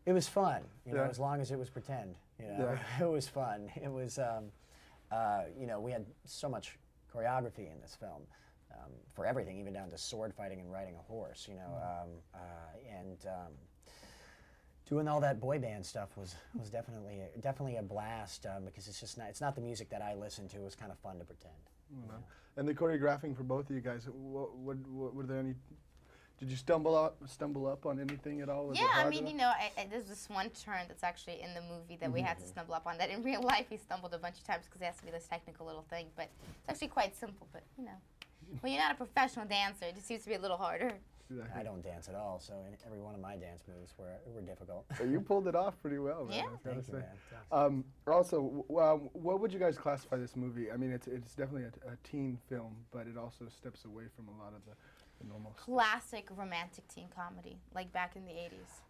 It was fun, you know, as long as it was pretend. You know, it was fun. It was, you know, we had so much choreography in this film for everything, even down to sword fighting and riding a horse. You know, doing all that boy band stuff was definitely a blast because it's not the music that I listen to. It was kind of fun to pretend. Yeah. And the choreographing for both of you guys, were there any? Did you stumble up on anything at all? Yeah, I mean, you know, there's this one turn that's actually in the movie that we had to stumble up on. That in real life he stumbled a bunch of times because it has to be this technical little thing. But it's actually quite simple. But you know, when you're not a professional dancer, it just seems to be a little harder. I don't dance at all, so every one of my dance moves were difficult. So you pulled it off pretty well, man. Yeah. Thank you, man. Also, what would you guys classify this movie? I mean, it's definitely a teen film, but it also steps away from a lot of the normal classic romantic teen comedy, like back in the 80s.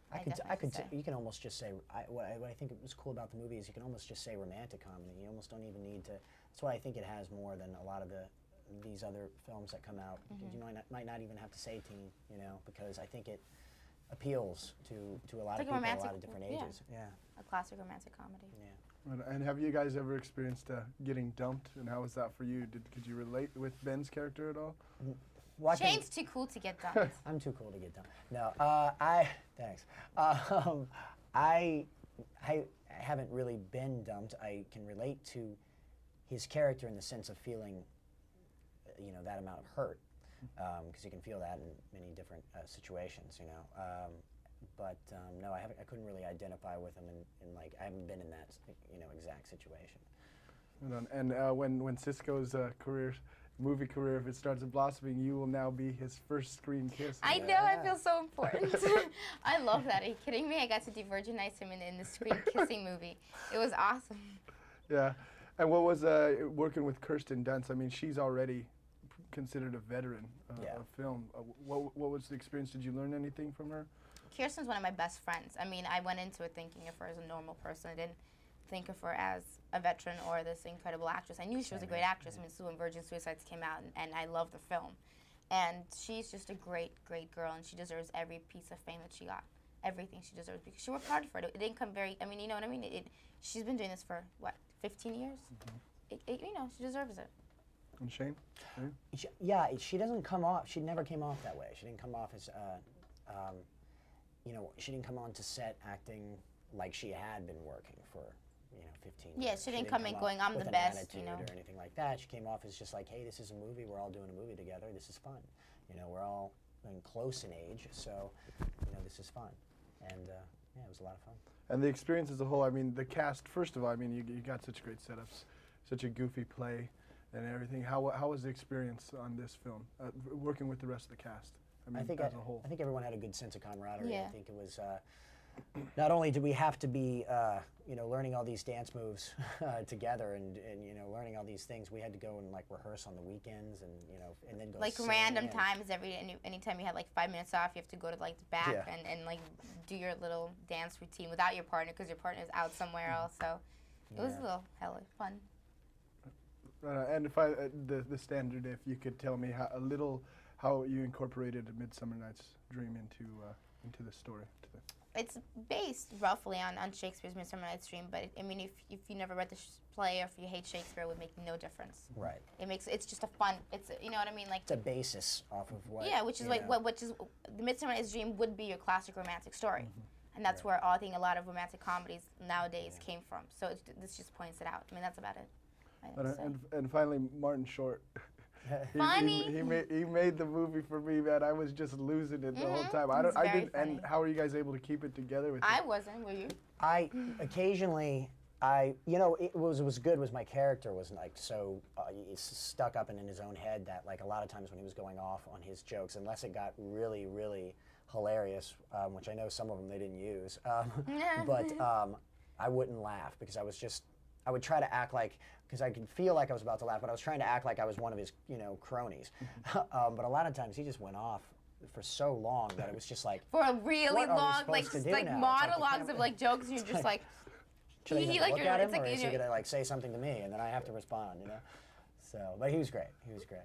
You can almost just say, what I think was cool about the movie is you can almost just say romantic comedy. You almost don't even need to, that's why I think it has more than a lot of these other films that come out. You might not even have to say teen, you know, because I think it appeals to a lot of people, a lot of different ages. Yeah. A classic romantic comedy. Yeah. And have you guys ever experienced getting dumped, and how was that for you? Could you relate with Ben's character at all? Shane's too cool to get dumped. I'm too cool to get dumped. No, thanks. I haven't really been dumped. I can relate to his character in the sense of feeling, you know, that amount of hurt, because you can feel that in many different situations, you know. No, I couldn't really identify with him, in like, I haven't been in that, you know, exact situation. And when Cisco's movie career, if it starts blossoming, you will now be his first screen kiss. I know, I feel so important. I love that. Are you kidding me? I got to de-virginize him in the screen kissing movie. It was awesome. Yeah. And what was working with Kirsten Dunst? I mean, she's already considered a veteran of film. What was the experience? Did you learn anything from her? Kirsten's one of my best friends. I mean, I went into it thinking of her as a normal person. I didn't think of her as a veteran or this incredible actress. I knew she was a great actress. I mean, when Virgin Suicides came out, and I loved the film. And she's just a great, great girl, and she deserves every piece of fame that she got. Everything she deserves, because she worked hard for it. It didn't come very, I mean, you know what I mean? She's been doing this for, what, 15 years? You know, she deserves it. And Shane? Yeah, she doesn't come off, she never came off that way. She didn't come off as, you know, she didn't come on to set acting like she had been working for, you know, 15 years. Yeah, she didn't come in going, I'm the best, you know. Or anything like that. She came off as just like, hey, this is a movie, we're all doing a movie together, this is fun. You know, we're all close in age, so, you know, this is fun. And, yeah, it was a lot of fun. And the experience as a whole, I mean, the cast, first of all, I mean, you got such great setups, such a goofy play and everything. How was the experience on this film, working with the rest of the cast? I mean, as a whole. I think everyone had a good sense of camaraderie. Yeah. I think it was, not only did we have to be, you know, learning all these dance moves together and, you know, learning all these things, we had to go and, like, rehearse on the weekends and, you know, and then go like random times anytime you had, like, 5 minutes off, you have to go to, like, the back and, like, do your little dance routine without your partner because your partner is out somewhere else. So it was a little hella fun. And if the standard, if you could tell me how you incorporated A Midsummer Night's Dream into the story. It's based roughly on Shakespeare's Midsummer Night's Dream, but I mean, if you never read the play or if you hate Shakespeare, it would make no difference. Right. It's just a fun. You know what I mean, like. It's a basis off of what. Yeah, which is like the Midsummer Night's Dream would be your classic romantic story, and that's where I think a lot of romantic comedies nowadays came from. So this just points it out. I mean, that's about it. And finally, Martin Short. Funny. He made the movie for me, man. I was just losing it the whole time. I didn't. And how are you guys able to keep it together with? I wasn't. Were you? I occasionally. You know, it was good. Was my character was like so stuck up and in his own head that like a lot of times when he was going off on his jokes, unless it got really, really hilarious, which I know some of them they didn't use, but I wouldn't laugh because I would try to act like, because I could feel like I was about to laugh, but I was trying to act like I was one of his, you know, cronies. But a lot of times he just went off for so long that it was just like for a really long, like monologues of like jokes, and you're just like. Should I like look at him, or is he gonna like say something to me, and then I have to respond, you know? So, but he was great. He was great.